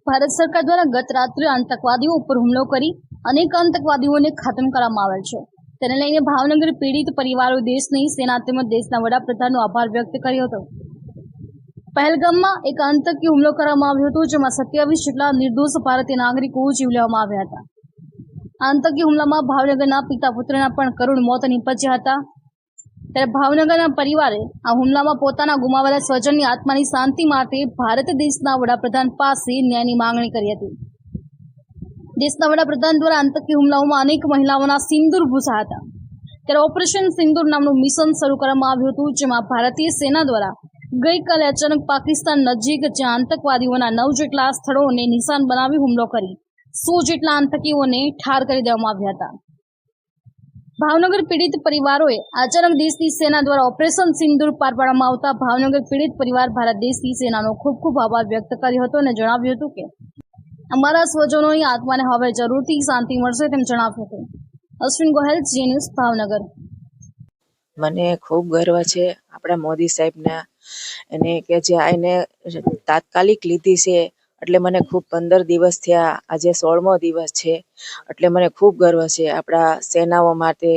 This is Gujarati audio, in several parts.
ભારત સરકાર દ્વારા ગત રાત્રે આતંકવાદીઓ ઉપર હુમલો કરી અનેક આતંકવાદીઓને ખાતમ કરવામાં આવેલ છે. તેને લઈને ભાવનગર પીડિત પરિવારોએ દેશની સેના તેમજ દેશના વડાપ્રધાનનો આભાર વ્યક્ત કર્યો હતો. પહેલગામમાં એક આતંકી હુમલો કરવામાં આવ્યો હતો, જેમાં 27 જેટલા નિર્દોષ ભારતીય નાગરિકો જીવ લેવામાં આવ્યા હતા. આતંકી હુમલામાં ભાવનગરના પિતા પુત્રના પણ કરુણ મોત નીપજ્યા હતા. ત્યારે ભાવનગરના પરિવારે આ હુમલામાં પોતાના ગુમાવેલા સ્વજનની આત્માની શાંતિ માટે ભારત દેશના વડાપ્રધાન પાસે ન્યાયની માંગણી કરી હતી. દેશના વડાપ્રધાન દ્વારા આતંકી હુમલાઓમાં અનેક મહિલાઓના સિંદૂર ભૂંસાયા હતા. ત્યારે ઓપરેશન સિંદૂર નામનું મિશન શરૂ કરવામાં આવ્યું હતું, જેમાં ભારતીય સેના દ્વારા ગઈકાલે અચાનક પાકિસ્તાન નજીક જ્યાં આતંકવાદીઓના 9 જેટલા સ્થળોને નિશાન બનાવી હુમલો કરી 100 જેટલા આતંકીઓને ઠાર કરી દેવામાં આવ્યા હતા. ભાવનગર પીડિત પરિવારોએ અચાનક દેશની સેના દ્વારા ઓપરેશન સિંદૂર પાર પાડવામાં આવતા ભાવનગર પીડિત પરિવાર ભારત દેશની સેનાનો ખૂબ ખૂબ આભાર વ્યક્ત કર્યો હતો અને જણાવ્યું હતું કે અમારા સ્વજનોની આત્માને હવે જરૂરથી શાંતિ મળશે તેમ જણાવ્યું હતું. અશ્વિન ગોહેલ, જી ન્યૂઝ, ભાવનગર. મને ખૂબ ગર્વ છે આપણા મોદી સાહેબના, એને કે જે આને તાત્કાલિક લીધી છે. એટલે મને ખૂબ 15 દિવસ થયા, આજે 16મો દિવસ છે. એટલે મને ખૂબ ગર્વ છે આપણા સેનાઓ માટે,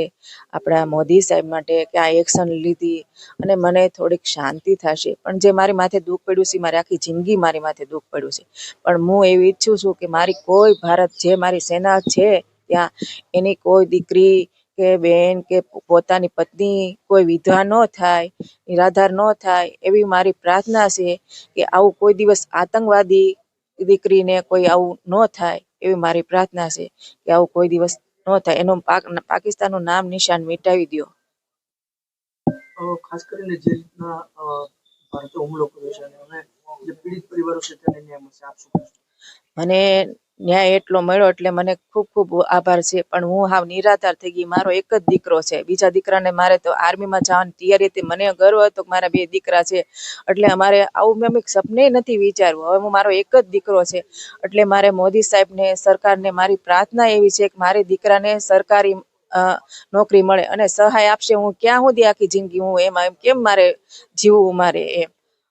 આપણા મોદી સાહેબ માટે કે આ એક્શન લીધી અને મને થોડીક શાંતિ થશે. પણ જે મારી માથે દુઃખ પડ્યું છે, મારી આખી જિંદગી મારી માથે દુઃખ પડ્યું છે. પણ હું એવી ઈચ્છું છું કે મારી કોઈ ભારત જે મારી સેના છે ત્યાં એની કોઈ દીકરી કે બેન કે પોતાની પત્ની કોઈ વિધવા ન થાય, નિરાધાર ન થાય, એવી મારી પ્રાર્થના છે કે આવું કોઈ દિવસ આતંકવાદી દીકરીને કોઈ આવું ન થાય, એવી મારી પ્રાર્થના છે કે આવું કોઈ દિવસ ન થાય. એનું પાકિસ્તાનનું નામ નિશાન મિટાવી દો. ખાસ કરીને જે રીતના ભારતે હુમલો કર્યો છે અને હવે જે પીડિત પરિવારો છે તેને ન્યાય મળશે, આપ શું કહેશો? મને ન્યાય એટલો મળ્યો એટલે મને ખૂબ ખૂબ આભાર છે. પણ હું હાવ નિરાધાર થઈ ગઈ. મારો એક જ દીકરો છે. બીજા દીકરાને મારે તો આર્મીમાં જવાની તૈયારી હતી. મને ગર્વ હતો કે મારા 2 દીકરા છે. એટલે અમારે આવું મેં સપને નથી વિચાર્યું. હવે મારો એક જ દીકરો છે. એટલે મારે મોદી સાહેબને, સરકારને મારી પ્રાર્થના એવી છે કે મારી દીકરાને સરકારી નોકરી મળે અને સહાય આપશે. હું ક્યાં સુધી આખી જિંદગી હું એમ કેમ મારે જીવવું મારે એમ.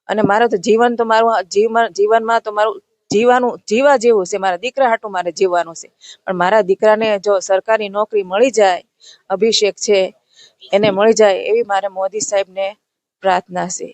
અને મારું તો જીવન તો મારું જીવનમાં તો મારું જીવા જેવું છે. મારા દીકરા હાટું મારે જીવવાનું છે. પણ મારા દીકરાને જો સરકારી નોકરી મળી જાય, અભિષેક છે એને મળી જાય, એવી મારે મોદી સાહેબને પ્રાર્થના છે.